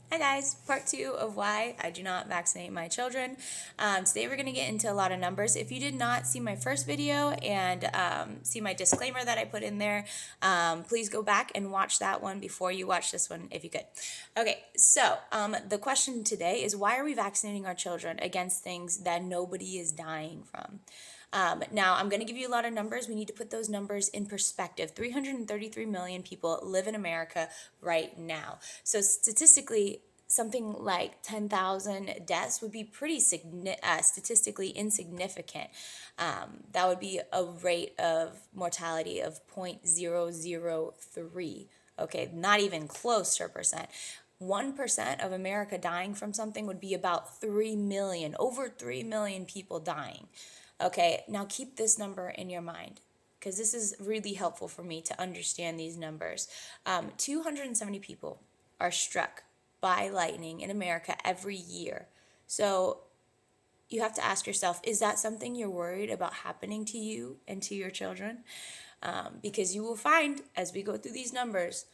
Hi guys, part 2 of why I do not vaccinate my children. Today we're going to get into a lot of numbers. If you did not see my first video and see my disclaimer that I put in there, please go back and watch that one before you watch this one if you could. Okay, so the question today is why are we vaccinating our children against things that nobody is dying from? Now, I'm going to give you a lot of numbers. We need to put those numbers in perspective. 333 million people live in America right now. So, statistically, something like 10,000 deaths would be pretty statistically insignificant. That would be a rate of mortality of 0.003. Okay, not even close to a percent. 1% of America dying from something would be about 3 million, over 3 million people dying. Okay, now keep this number in your mind because this is really helpful for me to understand these numbers. 270 people are struck by lightning in America every year. So you have to ask yourself, is that something you're worried about happening to you and to your children? Because you will find as we go through these numbers,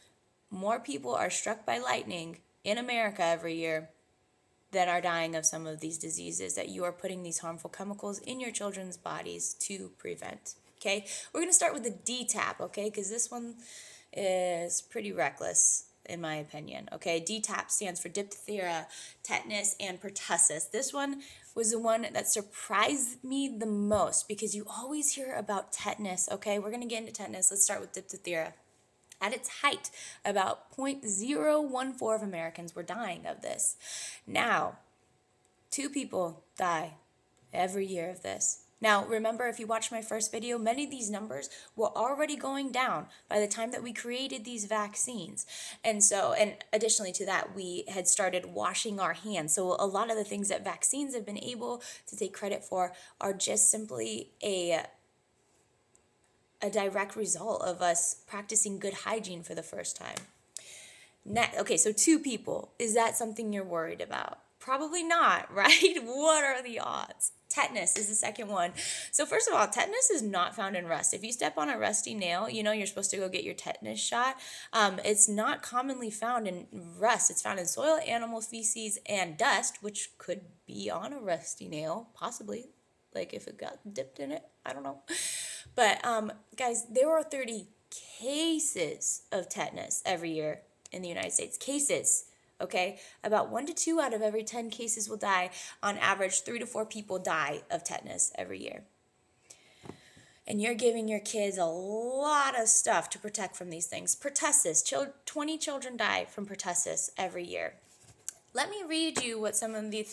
more people are struck by lightning in America every year that are dying of some of these diseases that you are putting these harmful chemicals in your children's bodies to prevent. Okay, we're going to start with the DTaP, okay, because this one is pretty reckless in my opinion. Okay, DTaP stands for diphtheria, tetanus, and pertussis. This one was the one that surprised me the most because you always hear about tetanus. Okay, we're going to get into tetanus. Let's start with diphtheria. At its height, about 0.014 of Americans were dying of this. Now, 2 people die every year of this. Now, remember, if you watched my first video, many of these numbers were already going down by the time that we created these vaccines. And additionally to that, we had started washing our hands. So a lot of the things that vaccines have been able to take credit for are just simply a direct result of us practicing good hygiene for the first time. Okay, so 2 people. Is that something you're worried about? Probably not, right? What are the odds? Tetanus is the second one. So first of all, tetanus is not found in rust. If you step on a rusty nail, you know you're supposed to go get your tetanus shot. It's not commonly found in rust. It's found in soil, animal feces, and dust, which could be on a rusty nail, possibly. Like if it got dipped in it, I don't know. But guys, there are 30 cases of tetanus every year in the United States. Cases, okay? About 1 to 2 out of every 10 cases will die. On average, 3 to 4 people die of tetanus every year. And you're giving your kids a lot of stuff to protect from these things. Pertussis, 20 children die from pertussis every year. Let me read you what some of the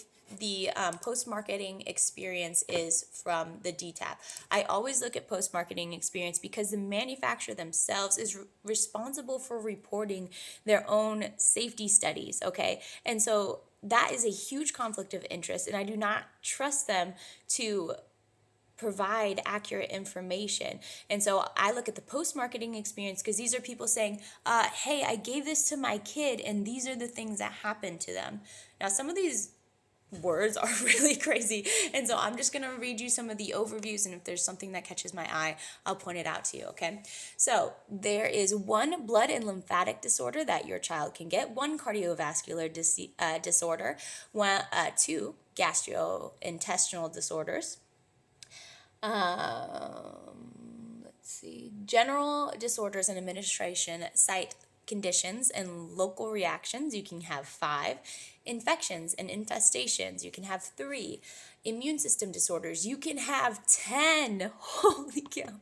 post-marketing experience is from the DTaP. I always look at post-marketing experience because the manufacturer themselves is responsible for reporting their own safety studies, okay? And so that is a huge conflict of interest, and I do not trust them to provide accurate information. And so I look at the post-marketing experience because these are people saying, hey, I gave this to my kid and these are the things that happened to them. Now, some of these words are really crazy. And so I'm just going to read you some of the overviews, and if there's something that catches my eye, I'll point it out to you, okay? So there is 1 blood and lymphatic disorder that your child can get, 1 cardiovascular disorder, 2 gastrointestinal disorders, let's see, general disorders and administration site conditions and local reactions. You can have 5. Infections and infestations. You can have 3. Immune system disorders. You can have 10. Holy cow.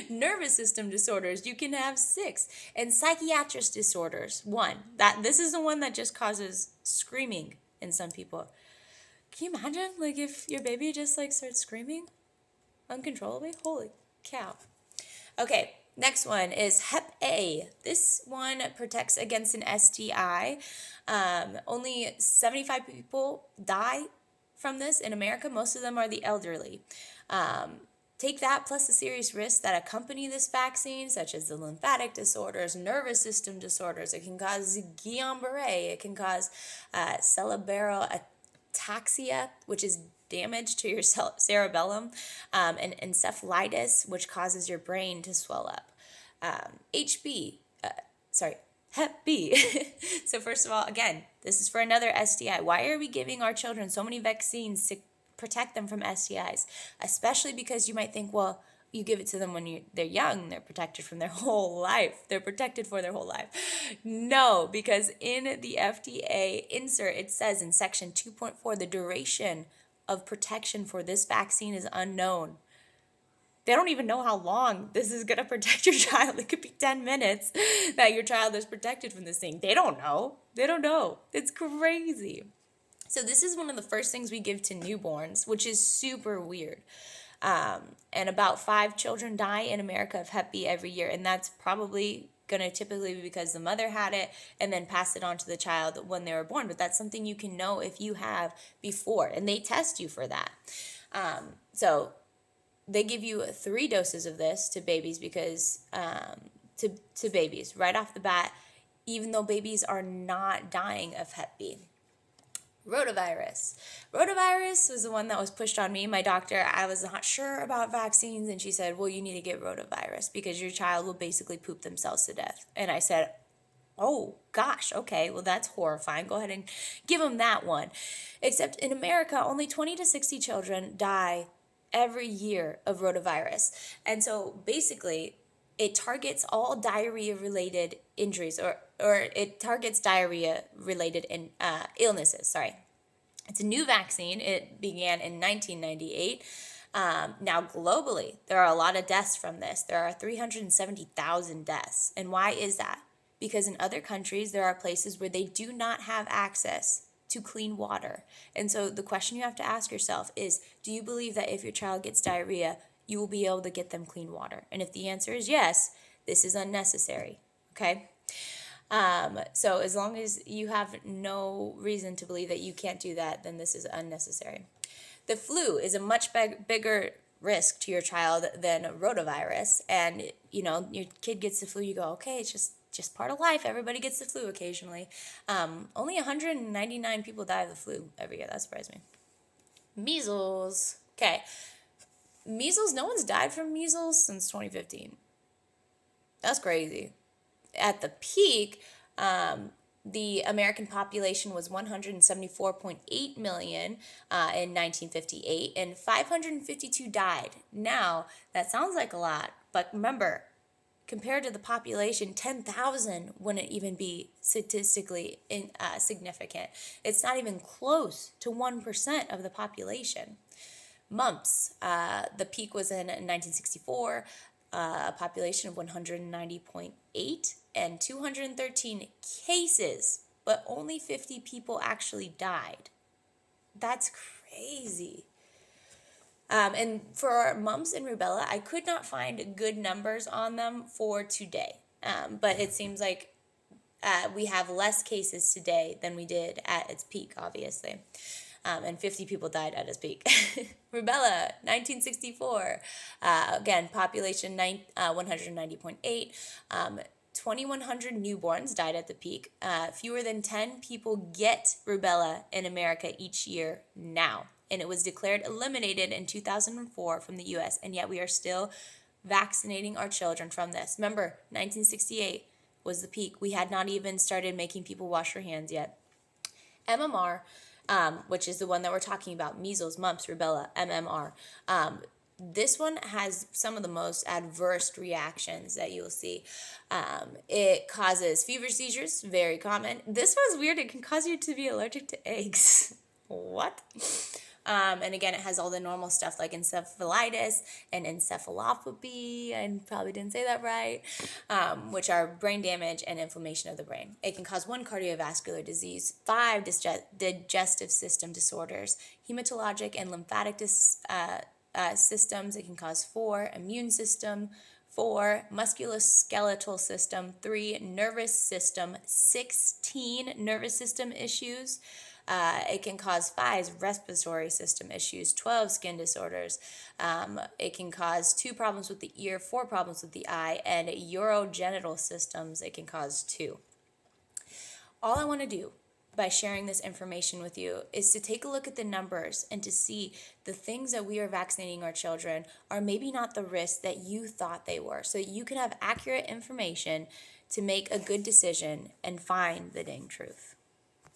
Nervous system disorders. You can have 6. And psychiatric disorders. 1. This is the one that just causes screaming in some people. Can you imagine, like, if your baby just like starts screaming uncontrollably? Holy cow. Okay, next one is Hep A. This one protects against an STI. Only 75 people die from this in America. Most of them are the elderly. Take that plus the serious risks that accompany this vaccine, such as the lymphatic disorders, nervous system disorders. It can cause Guillain-Barré. It can cause cerebral ataxia, which is damage to your cerebellum, and encephalitis, which causes your brain to swell up. Hep B. So first of all, again, this is for another STI. Why are we giving our children so many vaccines to protect them from STIs? Especially because you might think, well, you give it to them when they're young, they're protected from their whole life. They're protected for their whole life. No, because in the FDA insert, it says in section 2.4, the duration of protection for this vaccine is unknown. They don't even know how long this is going to protect your child. It could be 10 minutes that your child is protected from this thing. They don't know. They don't know. It's crazy. So this is one of the first things we give to newborns, which is super weird. And about 5 children die in America of Hep B every year. And that's probably going to typically be because the mother had it and then passed it on to the child when they were born. But that's something you can know if you have before. And they test you for that. So they give you 3 doses of this to babies because to babies right off the bat, even though babies are not dying of Hep B. Rotavirus. Rotavirus was the one that was pushed on me. My doctor, I was not sure about vaccines, and she said, well, you need to get rotavirus because your child will basically poop themselves to death. And I said, oh, gosh, okay, well, that's horrifying. Go ahead and give them that one. Except in America, only 20 to 60 children die every year of rotavirus. And so basically, it targets all diarrhea-related injuries, or it targets diarrhea-related illnesses, sorry. It's a new vaccine. It began in 1998. Now, globally, there are a lot of deaths from this. There are 370,000 deaths. And why is that? Because in other countries, there are places where they do not have access to clean water. And so the question you have to ask yourself is, do you believe that if your child gets diarrhea, you will be able to get them clean water? And if the answer is yes, this is unnecessary, okay? So as long as you have no reason to believe that you can't do that, then this is unnecessary. The flu is a much bigger risk to your child than rotavirus. And, you know, your kid gets the flu, you go, okay, it's just part of life. Everybody gets the flu occasionally. Only 199 people die of the flu every year. That surprised me. Measles. Okay. Measles, no one's died from measles since 2015. That's crazy. At the peak, the American population was 174.8 million in 1958, and 552 died. Now, that sounds like a lot, but remember, compared to the population, 10,000 wouldn't even be statistically significant. It's not even close to 1% of the population. Mumps, the peak was in 1964, a population of 190.8 and 213 cases, but only 50 people actually died. That's crazy. And for mumps and rubella, I could not find good numbers on them for today. But it seems like we have less cases today than we did at its peak, obviously. And 50 people died at its peak. Rubella, 1964. Again, population 190.8. 2,100 newborns died at the peak. Fewer than 10 people get rubella in America each year now. And it was declared eliminated in 2004 from the U.S., and yet we are still vaccinating our children from this. Remember, 1968 was the peak. We had not even started making people wash their hands yet. MMR, which is the one that we're talking about, measles, mumps, rubella, MMR. This one has some of the most adverse reactions that you'll see. It causes fever seizures, very common. This one's weird. It can cause you to be allergic to eggs. What? And again, it has all the normal stuff like encephalitis and encephalopathy, I probably didn't say that right, which are brain damage and inflammation of the brain. It can cause 1 cardiovascular disease, 5 digestive system disorders, hematologic and lymphatic systems. It can cause 4 immune system, 4 musculoskeletal system, 3 nervous system, 16 nervous system issues. It can cause 5 respiratory system issues, 12 skin disorders. It can cause 2 problems with the ear, 4 problems with the eye, and urogenital systems. It can cause 2. All I want to do by sharing this information with you is to take a look at the numbers and to see the things that we are vaccinating our children are maybe not the risk that you thought they were, so you can have accurate information to make a good decision and find the dang truth.